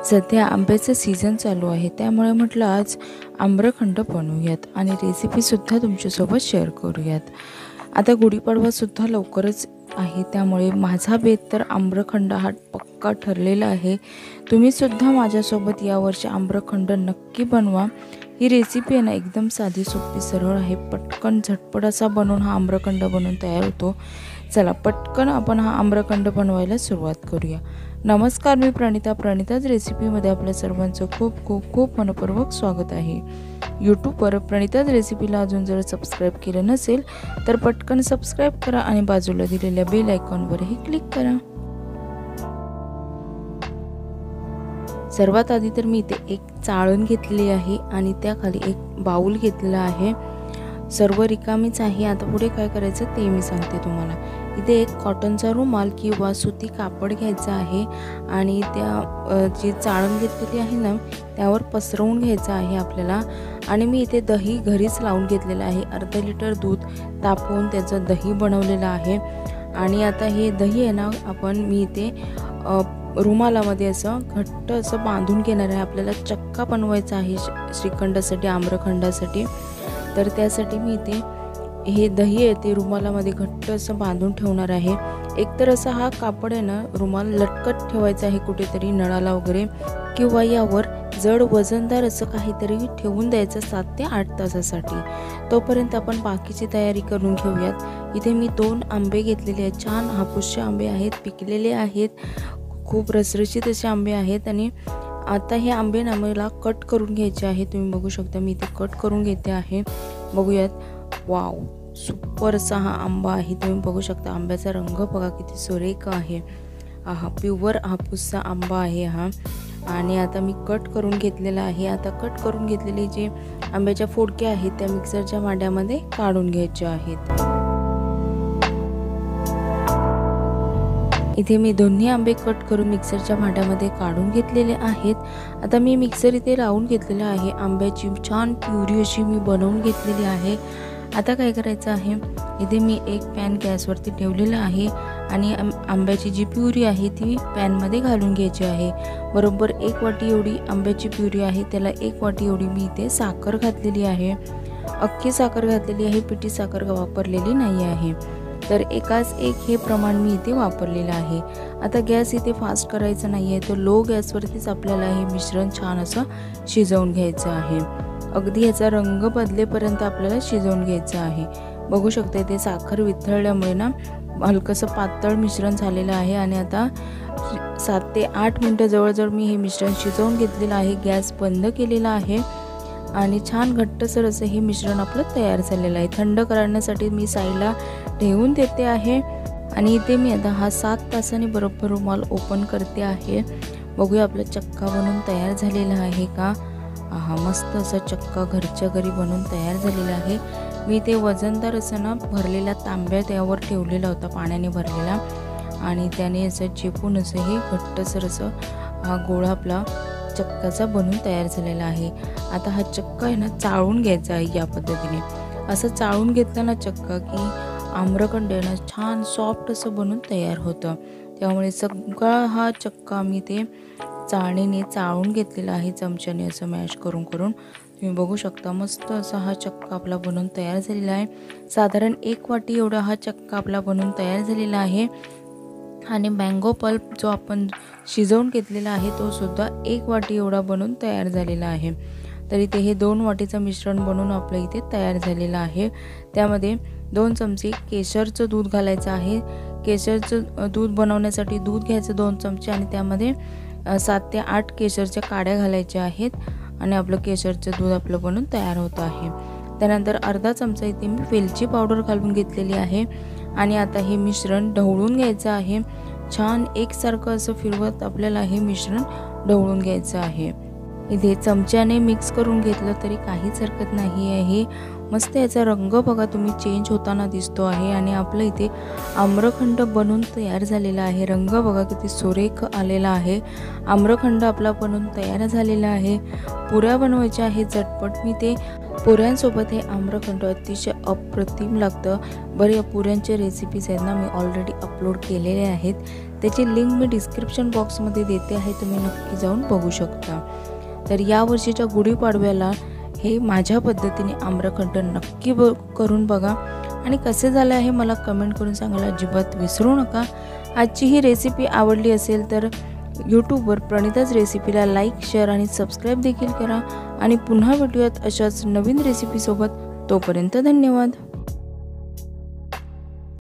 सध्या आंब्याचं सीझन चालू आहे, त्यामुळे म्हटलं आज आम्रखंड बनवूयात आणि रेसिपीसुद्धा तुमच्यासोबत शेअर करूयात। आता गुढीपाडवासुद्धा लवकरच आहे, त्यामुळे माझा बेत तर आम्रखंड हा पक्का ठरलेला आहे। तुम्हीसुद्धा माझ्यासोबत यावर्षी आम्रखंड नक्की बनवा। ही रेसिपी आहे ना एकदम साधी सोपी सरळ आहे, पटकन झटपट असा बनवून हा आम्रखंड बनवून तयार होतो। चला पटकन आपण हा आम्रखंड बनवायला सुरुवात करूया। नमस्कार, मी प्रणिताच रेसिपीमध्ये आपल्या सर्वांचं खूप खूप खूप मनपूर्वक स्वागत आहे। यूट्यूबवर प्रणिताच रेसिपीला अजून जर सबस्क्राईब केलं नसेल तर पटकन सबस्क्राईब करा आणि बाजूला दिलेल्या बेल आयकॉनवरही क्लिक करा। सर्वात आधी तर मी इथे एक चाळण घेतली आहे आणि त्याखाली एक बाउल घेतला आहे। सर्व रिकामीच आहे। आता पुढे काय करायचं ते मी सांगते तुम्हाला। इथे एक कॉटनचा रुमाल किंवा सुती कापड घ्यायचा आहे आणि त्या जी चाळण घेतलेली आहे ना त्यावर पसरवून घ्यायचं आहे आपल्याला। आणि मी इथे दही घरीच लावून घेतलेलं आहे। अर्धा लिटर दूध तापवून त्याचं दही बनवलेलं आहे। आणि आता हे दही आहे ना मी इथे रुमालामध्ये असं घट्ट असं बांधून घेणार आहे। आपल्याला चक्का बनवायचा आहे श्रीखंडासाठी, आम्रखंडासाठी। तर त्यासाठी मी इथे हे दही आहे ते रुमालामध्ये घट्ट असं बांधून ठेवणार आहे। एकतर असा हा कापड आहे ना रुमाल लटकत ठेवायचा आहे कुठेतरी नळाला वगैरे, किंवा यावर जड वजनदार असं काहीतरी ठेवून द्यायचं 7 ते 8 तासासाठी। तोपर्यंत आपण बाकीची तयारी करून घेऊयात। इथे मी 2 आंबे घेतलेले आहेत, छान हापूसचे आंबे आहेत, पिकलेले आहेत, खूप रसरशीत असे आंबे आहेत। आणि आता हे आंबे ना मला कट करून घ्यायचे आहे। तुम्ही बघू शकता मी इथे कट करून घेते आहे। बघूयात, वाव सुपर असा हा आंबा आहे। तुम्ही बघू शकता आंब्याचा रंग बघा किती सुरेख आहे। हा प्युअर हापूसचा आंबा आहे हा। आणि आता मी कट करून घेतलेला आहे। आता कट करून घेतलेले जे आंब्याच्या फोडक्या आहेत त्या मिक्सरच्या भांड्यामध्ये काढून घ्यायच्या आहेत। इथे मी दोन्ही आंबे कट करून मिक्सरच्या भांड्यामध्ये काढून घेतलेले आहेत। आता मी मिक्सर इथे लावून घेतलेलं आहे। आंब्याची छान प्युरी अशी मी बनवून घेतलेली आहे। आता काय करायचं आहे, इथे मी एक पॅन गॅसवरती ठेवलेला आहे आणि आंब्याची जी प्युरी आहे ती पॅनमध्ये घालून घ्यायची आहे। बरोबर 1 वाटी एवढी आंब्याची प्युरी आहे, त्याला 1 वाटी एवढी मी इथे साखर घातलेली आहे। अख्खी साखर घातलेली आहे, पिठी साखर वापरलेली नाही आहे। तर एकाच एक हे प्रमाण मी इथे वापरलेलं आहे। आता गॅस इथे फास्ट करायचा नाही आहे, तर लो गॅसवरतीच आपल्याला हे मिश्रण छान असं शिजवून घ्यायचं आहे। अगदी ह्याचा रंग बदलेपर्यंत आपल्याला शिजवून घ्यायचं आहे। बघू शकता इथे साखर वितळल्यामुळे ना हलकंसं पातळ मिश्रण झालेलं आहे। आणि आता 7 ते 8 मिनटं जवळजवळ मी हे मिश्रण शिजवून घेतलेलं आहे। गॅस बंद केलेला आहे आणि छान घट्टसर असं हे मिश्रण आपलं तयार झालेलं आहे। थंड करण्यासाठी मी साईडला ठेवून देते आहे। आणि इथे मी आता हा 7 तासांनी बरोबर रुमाल ओपन करते आहे। बघूया आपला चक्का बनवून तयार झालेला आहे का। हा मस्त असा चक्का घरच्या घरी बनवून तयार झालेला आहे। मी ते वजनदार असं ना भरलेला तांब्या त्यावर ठेवलेला होता, पाण्याने भरलेला, आणि त्याने असं चेपून असं हे घट्टसर असं हा गोळा आपला चक्काचा बनून तयार झालेला आहे। आता हा चक्का आहे ना चाळून घ्यायचा आहे या पद्धतीने। असं चाळून घेतला ना चक्का की आम्रखंड आहे ना छान सॉफ्ट असं बनून तयार होतं। त्यामुळे सगळा हा चक्का मी ते चाळणीने चाळून घेतलेला आहे, चमच्याने असं मॅश करून करून। तुम्ही बघू शकता मस्त असा हा चक्का आपला बनवून तयार झालेला आहे। साधारण 1 वाटी एवढा हा चक्का आपला बनवून तयार झालेला आहे। आणि मँगो पल्प जो आपण शिजवून घेतलेला आहे तो सुद्धा 1 वाटी एवढा बनवून तयार झालेला आहे। तर इथे हे 2 वाटीचं मिश्रण बनवून आपलं इथे तयार झालेलं आहे। त्यामध्ये 2 चमचे केशरचं दूध घालायचं आहे। केशरचं दूध बनवण्यासाठी दूध घ्यायचं 2 चमचे आणि त्यामध्ये 7 ते 8 केशरच्या काड्या घालायच्या आहेत आणि आपलं केशरचं दूध आपलं बनवून तयार होतं आहे। त्यानंतर अर्धा चमचा इथे मी वेलची पावडर घालून घेतलेली आहे। आणि आता हे मिश्रण ढवळून घ्यायचं आहे। छान एकसारखं असं फिरवत आपल्याला हे मिश्रण ढवळून घ्यायचं आहे। इथे चमच्याने मिक्स करून घेतलं तरी काहीच हरकत नाही आहे। मस्त याचा रंग बघा तुम्ही चेंज होताना दिसतो आहे। आणि आपलं इथे आम्रखंड बनून तयार झालेला आहे। रंग बघा किती सुरेख आलेला आहे। आम्रखंड आपला बनून तयार झालेला आहे। पुऱ्या बनवायच्या आहे झटपट। मी ते पुऱ्यांसोबत हे आम्रखंड अतिशय अप्रतिम लागतं। बरं या पुऱ्यांच्या रेसिपीज आहेत ना मी ऑलरेडी अपलोड केलेले आहेत, त्याची लिंक मी डिस्क्रिप्शन बॉक्समध्ये देते आहे, तुम्ही नक्की जाऊन बघू शकता। तर या वर्षीच्या गुढीपाडव्याला हे माझ्या पद्धतीने आम्रखंड नक्की करून बघा आणि कसे झाले आहे मला कमेंट करून सांगायला अजिबात विसरू नका। आजची ही रेसिपी आवडली असेल तर यूट्यूबवर प्रणिताज रेसिपीला लाईक, शेअर आणि सबस्क्राईब देखील करा आणि पुन्हा भेटूयात अशाच नवीन रेसिपीसोबत। तोपर्यंत धन्यवाद।